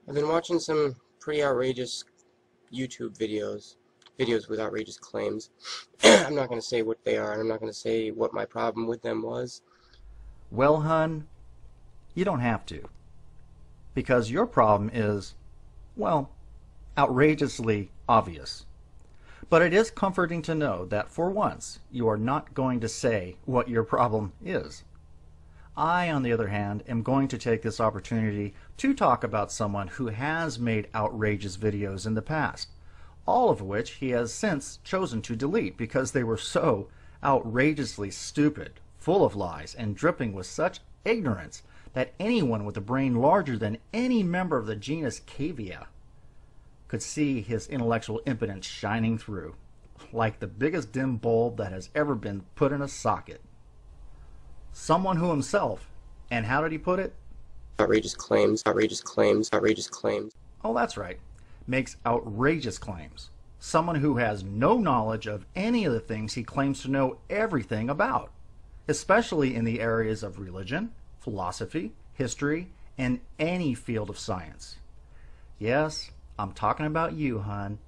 I've been watching some pretty outrageous YouTube videos with outrageous claims. I'm not going to say what they are, and I'm not going to say what my problem with them was. Well, hun, you don't have to. Because your problem is, well, outrageously obvious. But it is comforting to know that for once you are not going to say what your problem is. I, on the other hand, am going to take this opportunity to talk about someone who has made outrageous videos in the past, all of which he has since chosen to delete because they were so outrageously stupid, full of lies, and dripping with such ignorance that anyone with a brain larger than any member of the genus Cavia could see his intellectual impotence shining through, like the biggest dim bulb that has ever been put in a socket. Someone who himself, and how did he put it? Outrageous claims, outrageous claims, outrageous claims. Oh, that's right. Makes outrageous claims. Someone who has no knowledge of any of the things he claims to know everything about, especially in the areas of religion, philosophy, history, and any field of science. Yes, I'm talking about you, hun.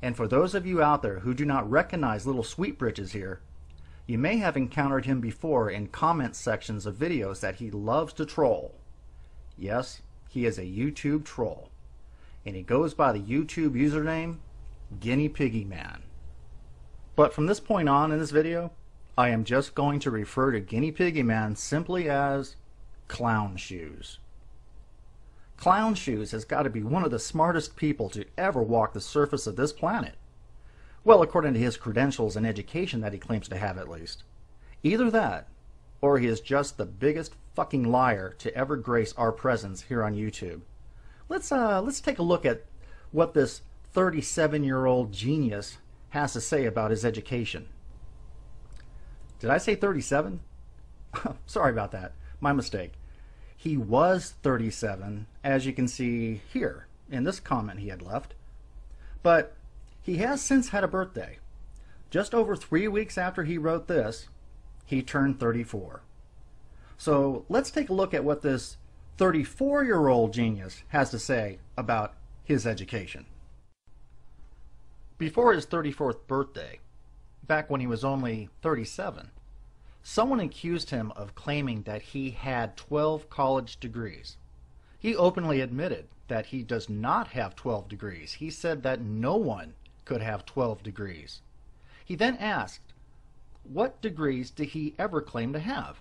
And for those of you out there who do not recognize little Sweetbritches here, you may have encountered him before in comment sections of videos that he loves to troll. Yes, he is a YouTube troll. And he goes by the YouTube username, Guinea Piggy Man. But from this point on in this video, I am just going to refer to Guinea Piggy Man simply as Clown Shoes. Clown Shoes has got to be one of the smartest people to ever walk the surface of this planet. Well, according to his credentials and education that he claims to have at least. Either that, or he is just the biggest fucking liar to ever grace our presence here on YouTube. Let's take a look at what this 37-year-old genius has to say about his education. Did I say 37? Sorry about that. My mistake. He was 37, as you can see here in this comment he had left. But he has since had a birthday. Just over 3 weeks after he wrote this, he turned 34. So let's take a look at what this 34-year-old genius has to say about his education. Before his 34th birthday, back when he was only 37, someone accused him of claiming that he had 12 college degrees. He openly admitted that he does not have 12 degrees. He said that no one could have 12 degrees. He then asked, what degrees did he ever claim to have?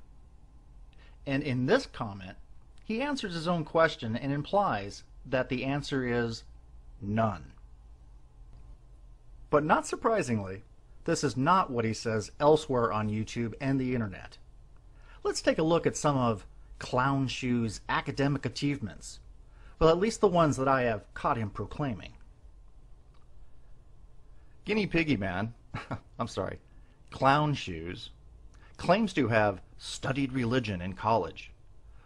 And in this comment, he answers his own question and implies that the answer is none. But not surprisingly, this is not what he says elsewhere on YouTube and the internet. Let's take a look at some of Clown Shoes' academic achievements. Well, at least the ones that I have caught him proclaiming. Guinea Piggy Man, Clown Shoes, claims to have studied religion in college,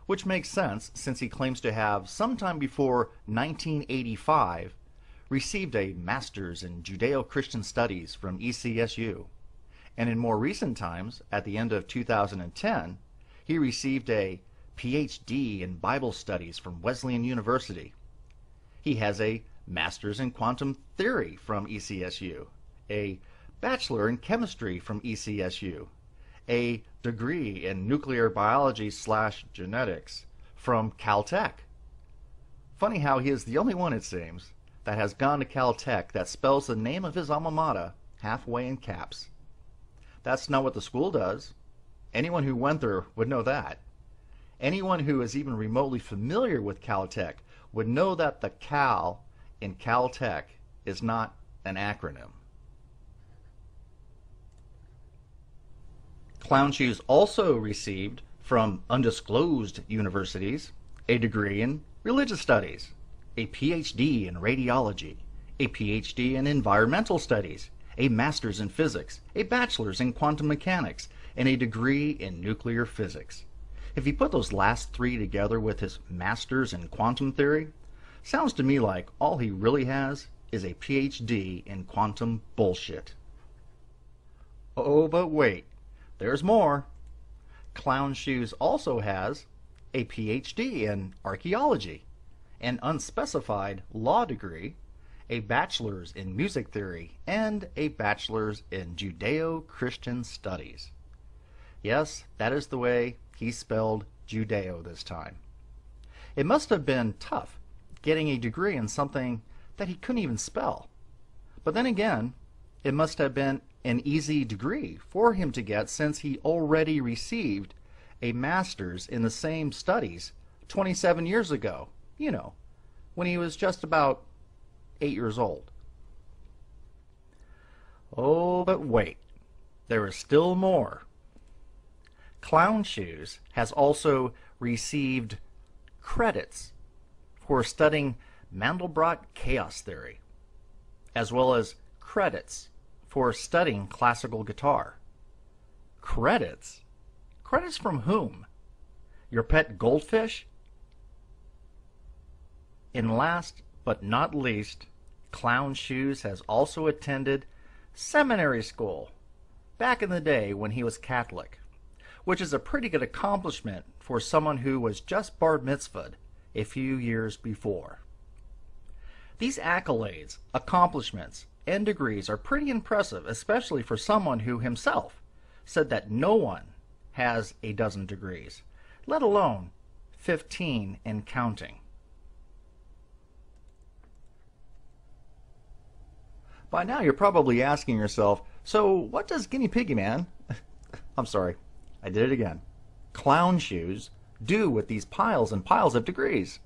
which makes sense since he claims to have, sometime before 1985, received a Master's in Judeo-Christian Studies from ECSU, and in more recent times, at the end of 2010, he received a PhD in Bible Studies from Wesleyan University. He has a Master's in Quantum Theory from ECSU, a Bachelor in Chemistry from ECSU, a degree in Nuclear Biology/Genetics from Caltech. Funny how he is the only one, it seems, that has gone to Caltech that spells the name of his alma mater halfway in caps. That's not what the school does. Anyone who went there would know that. Anyone who is even remotely familiar with Caltech would know that the Cal in Caltech is not an acronym. Clown Shoes also received from undisclosed universities a degree in religious studies, a PhD in radiology, a PhD in environmental studies, a master's in physics, a bachelor's in quantum mechanics, and a degree in nuclear physics. If you put those last three together with his master's in quantum theory, sounds to me like all he really has is a PhD in quantum bullshit. Oh, but wait, there's more. Clown Shoes also has a PhD in archaeology, an unspecified law degree, a bachelor's in music theory, and a bachelor's in Judeo-Christian studies. Yes, that is the way he spelled Judeo this time. It must have been tough getting a degree in something that he couldn't even spell. But then again, it must have been an easy degree for him to get since he already received a master's in the same studies 27 years ago, you know, when he was just about 8 years old. Oh, but wait, there is still more. Clown Shoes has also received credits for studying Mandelbrot chaos theory, as well as credits for studying classical guitar. Credits? Credits from whom? Your pet goldfish? And last but not least, Clown Shoes has also attended seminary school back in the day when he was Catholic, which is a pretty good accomplishment for someone who was just bar mitzvahed a few years before. These accolades, accomplishments, and degrees are pretty impressive, especially for someone who himself said that no one has a dozen degrees, let alone 15 and counting. By now you're probably asking yourself, so what does Guinea Piggy Man, I'm sorry, I did it again, Clown Shoes, do with these piles and piles of degrees?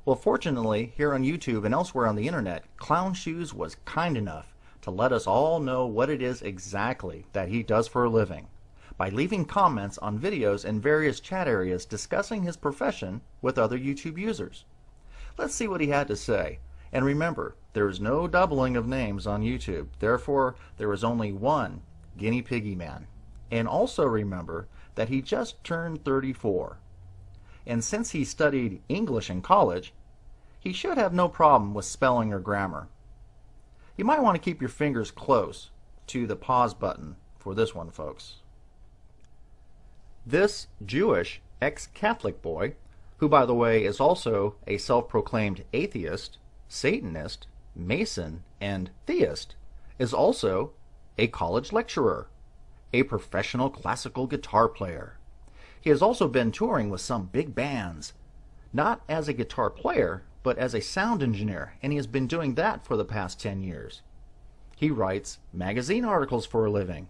Well, fortunately, here on YouTube and elsewhere on the internet, Clown Shoes was kind enough to let us all know what it is exactly that he does for a living by leaving comments on videos in various chat areas discussing his profession with other YouTube users. Let's see what he had to say. And remember, there is no doubling of names on YouTube. Therefore, there is only one Guinea Piggy Man. And also remember that he just turned 34. And since he studied English in college, he should have no problem with spelling or grammar. You might want to keep your fingers close to the pause button for this one, folks. This Jewish ex-Catholic boy, who by the way is also a self-proclaimed atheist, Satanist, Mason, and theist, is also a college lecturer, a professional classical guitar player. He has also been touring with some big bands, not as a guitar player, but as a sound engineer, and he has been doing that for the past 10 years. He writes magazine articles for a living.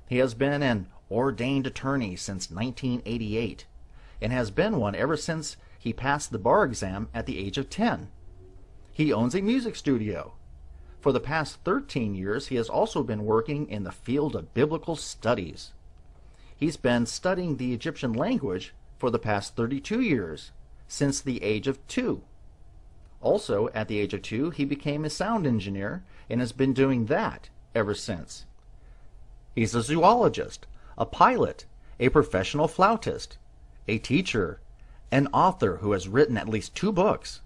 He has been an ordained attorney since 1988, and has been one ever since he passed the bar exam at the age of 10. He owns a music studio. For the past 13 years, he has also been working in the field of biblical studies. He's been studying the Egyptian language for the past 32 years, since the age of 2. Also, at the age of 2, he became a sound engineer and has been doing that ever since. He's a zoologist, a pilot, a professional flautist, a teacher, an author who has written at least 2 books.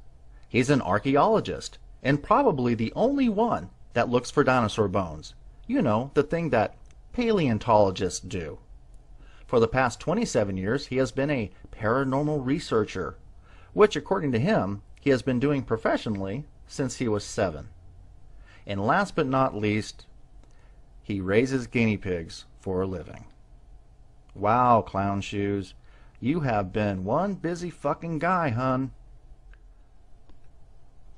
He's an archaeologist, and probably the only one that looks for dinosaur bones. You know, the thing that paleontologists do. For the past 27 years, he has been a paranormal researcher, which, according to him, he has been doing professionally since he was 7. And last but not least, he raises guinea pigs for a living. Wow, Clown Shoes, you have been one busy fucking guy, hun.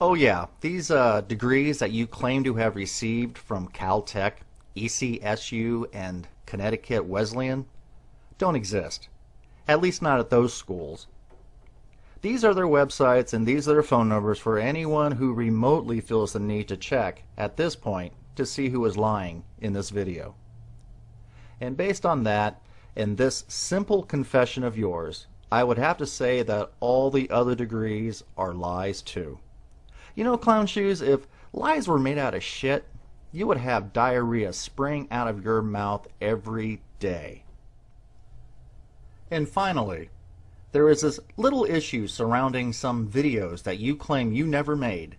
Oh yeah, these degrees that you claim to have received from Caltech, ECSU, and Connecticut Wesleyan don't exist. At least not at those schools. These are their websites and these are their phone numbers for anyone who remotely feels the need to check at this point to see who is lying in this video. And based on that, and this simple confession of yours, I would have to say that all the other degrees are lies too. You know, Clown Shoes, if lies were made out of shit, you would have diarrhea spraying out of your mouth every day. And finally, there is this little issue surrounding some videos that you claim you never made.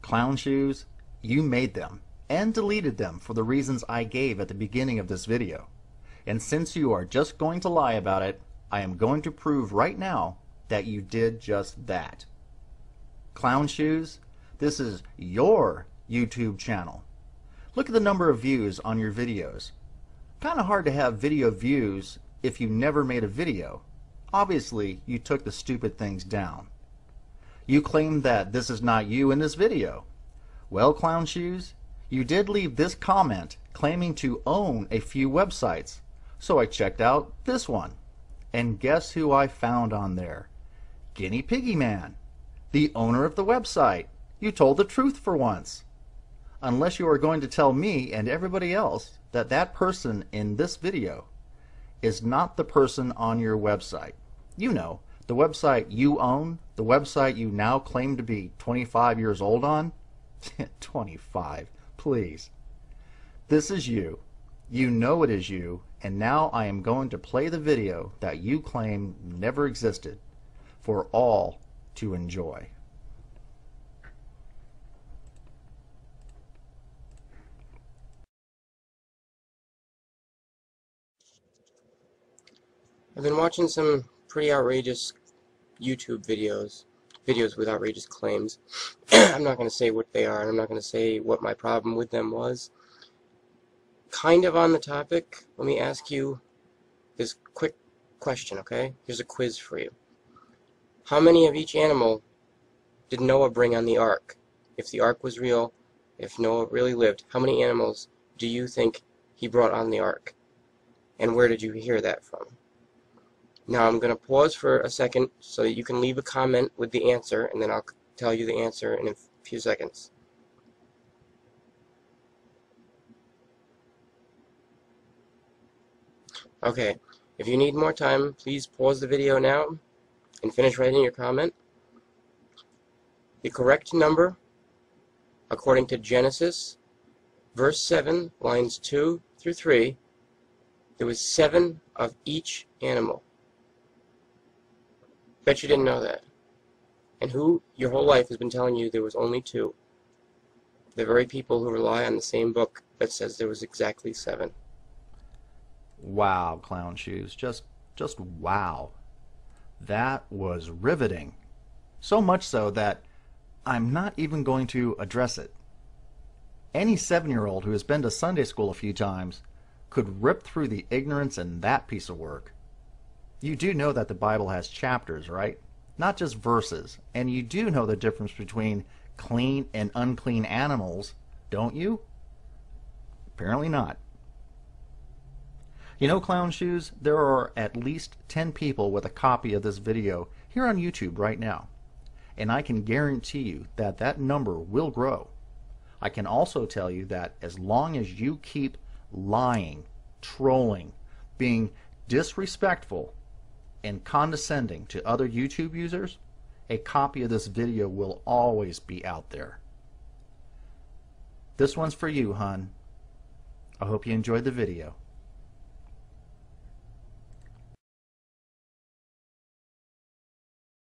Clown Shoes, you made them and deleted them for the reasons I gave at the beginning of this video. And since you are just going to lie about it, I am going to prove right now that you did just that. Clown Shoes, this is your YouTube channel. Look at the number of views on your videos. Kind of hard to have video views if you never made a video. Obviously, you took the stupid things down. You claim that this is not you in this video. Well, Clown Shoes, you did leave this comment claiming to own a few websites, so I checked out this one. And guess who I found on there? Guinea Piggy Man, the owner of the website. You told the truth for once. Unless you are going to tell me and everybody else that that person in this video is not the person on your website. You know, the website you own, the website you now claim to be 25 years old on. 25, please. This is you. You know it is you, and now I am going to play the video that you claim never existed for all to enjoy. I've been watching some pretty outrageous YouTube videos with outrageous claims. I'm not going to say what they are, and I'm not going to say what my problem with them was. Kind of on the topic, let me ask you this quick question, okay? Here's a quiz for you. How many of each animal did Noah bring on the ark? If the ark was real, if Noah really lived, how many animals do you think he brought on the ark? And where did you hear that from? Now I'm going to pause for a second so that you can leave a comment with the answer, and then I'll tell you the answer in a few seconds. Okay, if you need more time, please pause the video now and finish writing your comment. The correct number, according to Genesis, verse 7, lines 2 through 3, there was 7 of each animal. Bet you didn't know that. And who your whole life has been telling you there was only 2? The very people who rely on the same book that says there was exactly 7. Wow, Clown Shoes, just wow. That was riveting. So much so that I'm not even going to address it. Any 7-year-old who has been to Sunday school a few times could rip through the ignorance in that piece of work. You do know that the Bible has chapters, right? Not just verses. And you do know the difference between clean and unclean animals, don't you? Apparently not. You know, Clown Shoes, there are at least 10 people with a copy of this video here on YouTube right now. And I can guarantee you that that number will grow. I can also tell you that as long as you keep lying, trolling, being disrespectful, and condescending to other YouTube users, a copy of this video will always be out there. This one's for you, hun. I hope you enjoyed the video.